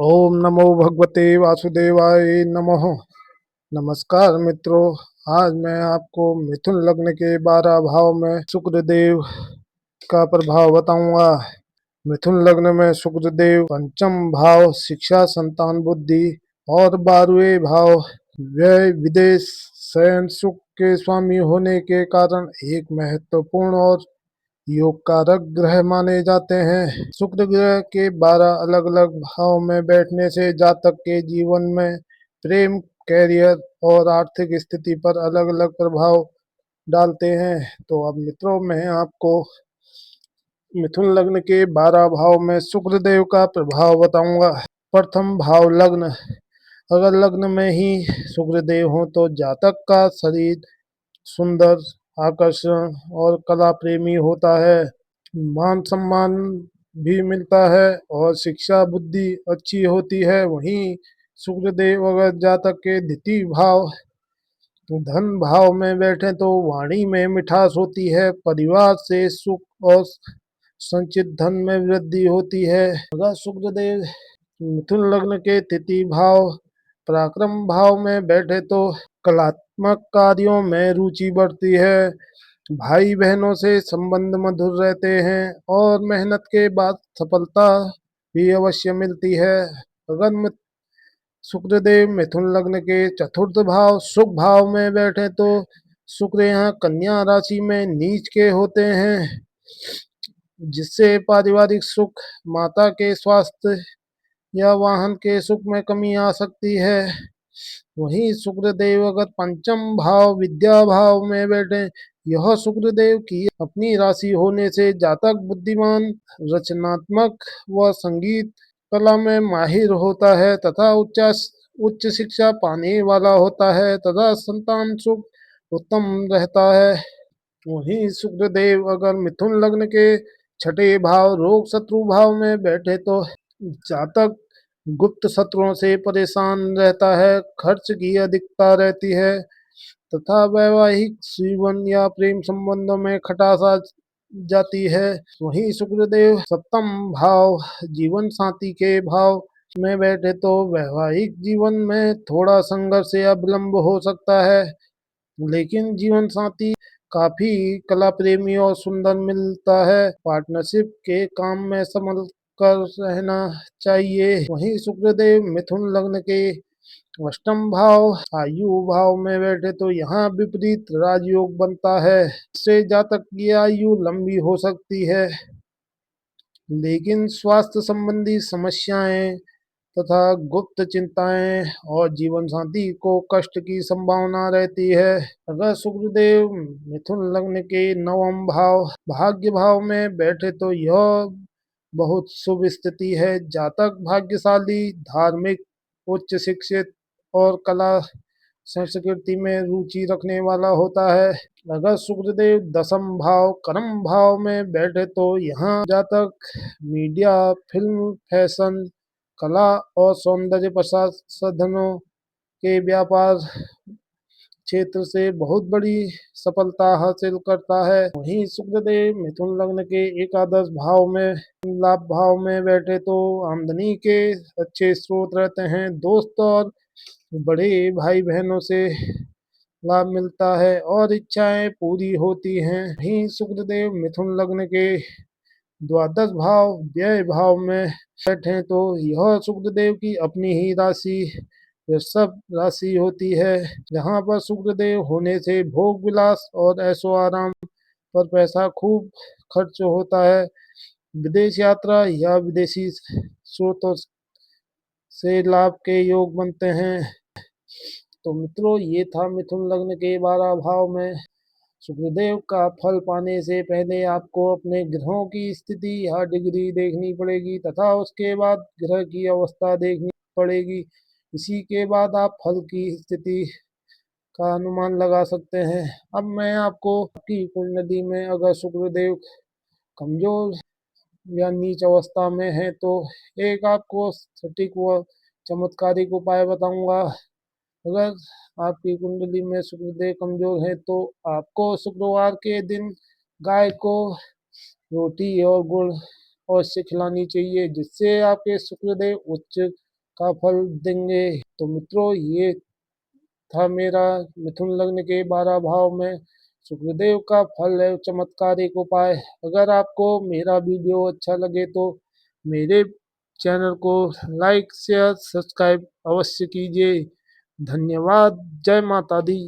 ओम नमो भगवते वासुदेवाय नमः। नमस्कार मित्रों। आज मैं आपको मिथुन लग्न के 12 भाव में शुक्रदेव का प्रभाव बताऊंगा। मिथुन लग्न में शुक्रदेव पंचम भाव शिक्षा, संतान, बुद्धि और 12वें भाव व्यय, विदेश, शयन सुख के स्वामी होने के कारण एक महत्वपूर्ण और योग कारक ग्रह माने जाते हैं। शुक्र ग्रह के 12 अलग अलग भाव में बैठने से जातक के जीवन में प्रेम, कैरियर और आर्थिक स्थिति पर अलग अलग प्रभाव डालते हैं। तो अब मित्रों, मैं आपको मिथुन लग्न के 12 भाव में शुक्रदेव का प्रभाव बताऊंगा। प्रथम भाव लग्न। अगर लग्न में ही शुक्रदेव हो तो जातक का शरीर सुंदर, आकर्षण और कला प्रेमी होता है। मान सम्मान भी मिलता है और शिक्षा बुद्धि अच्छी होती है। वहीं शुक्रदेव अगर जातक के द्वितीय भाव धन भाव में बैठे तो वाणी में मिठास होती है, परिवार से सुख और संचित धन में वृद्धि होती है। अगर शुक्रदेव मिथुन लग्न के तृतीय भाव पराक्रम भाव में बैठे तो कलात्मक कार्यों में रुचि बढ़ती है, भाई बहनों से संबंध मधुर रहते हैं और मेहनत के बाद सफलता भी अवश्य मिलती है। अगर शुक्रदेव मिथुन लग्न के चतुर्थ भाव सुख भाव में बैठे तो शुक्र यहाँ कन्या राशि में नीच के होते हैं, जिससे पारिवारिक सुख, माता के स्वास्थ्य या वाहन के सुख में कमी आ सकती है। वहीं शुक्रदेव अगर पंचम भाव विद्या भाव में बैठे, यह शुक्रदेव की अपनी राशि होने से जातक बुद्धिमान, रचनात्मक व संगीत कला में माहिर होता है तथा उच्च शिक्षा पाने वाला होता है तथा संतान सुख उत्तम रहता है। वहीं शुक्रदेव अगर मिथुन लग्न के छठे भाव रोग शत्रु भाव में बैठे तो जातक गुप्त शत्रुओं से परेशान रहता है, खर्च की अधिकता रहती है तथा वैवाहिक जीवन या प्रेम संबंधों में खटास आ जाती है। वहीं शुक्रदेव सप्तम भाव जीवन साथी के भाव में बैठे तो वैवाहिक जीवन में थोड़ा संघर्ष या विलंब हो सकता है, लेकिन जीवन साथी काफी कला प्रेमी और सुंदर मिलता है। पार्टनरशिप के काम में संभल कर रहना चाहिए। वहीं शुक्रदेव मिथुन लग्न के अष्टम भाव आयु भाव में बैठे तो यहाँ विपरीत राजयोग बनता है, इससे जातक की आयु लंबी हो सकती है, लेकिन स्वास्थ्य संबंधी समस्याएं तथा गुप्त चिंताएं और जीवन साथी को कष्ट की संभावना रहती है। अगर शुक्रदेव मिथुन लग्न के नवम भाव भाग्य भाव में बैठे तो यह बहुत शुभ स्थिति है। जातक भाग्यशाली, धार्मिक, उच्च शिक्षित और कला संस्कृति में रुचि रखने वाला होता है। अगर शुक्रदेव दसम भाव कर्म भाव में बैठे तो यहाँ जातक मीडिया, फिल्म, फैशन, कला और सौंदर्य प्रसाधनों के व्यापार क्षेत्र से बहुत बड़ी सफलता हासिल करता है। वहीं शुक्रदेव मिथुन लग्न के एकादश भाव में लाभ भाव में बैठे तो आमदनी के अच्छे स्रोत रहते हैं, दोस्त और बड़े भाई बहनों से लाभ मिलता है और इच्छाएं पूरी होती हैं। वहीं शुक्रदेव मिथुन लग्न के द्वादश भाव व्यय भाव में बैठे तो यह शुक्रदेव की अपनी ही राशि वृषभ राशि होती है, जहाँ पर शुक्रदेव होने से भोग विलास और ऐशो आराम पर पैसा खूब खर्च होता है। विदेश यात्रा या विदेशी स्रोतों से लाभ के योग बनते हैं। तो मित्रों, ये था मिथुन लग्न के 12 भाव में शुक्रदेव का फल पाने से पहले आपको अपने ग्रहों की स्थिति या डिग्री देखनी पड़ेगी तथा उसके बाद ग्रह की अवस्था देखनी पड़ेगी। इसी के बाद आप फल की स्थिति का अनुमान लगा सकते हैं। अब मैं आपको आपकी कुंडली में अगर शुक्रदेव कमजोर या नीच अवस्था में है तो एक आपको सटीक व चमत्कारिक उपाय बताऊंगा। अगर आपकी कुंडली में शुक्रदेव कमजोर है तो आपको शुक्रवार के दिन गाय को रोटी और गुड़ अवश्य खिलानी चाहिए, जिससे आपके शुक्रदेव उच्च का फल देंगे। तो मित्रों, ये था मेरा मिथुन लग्न के 12 भाव में शुक्रदेव का फल है चमत्कारिक उपाय। अगर आपको मेरा वीडियो अच्छा लगे तो मेरे चैनल को लाइक शेयर सब्सक्राइब अवश्य कीजिए। धन्यवाद। जय माता दी।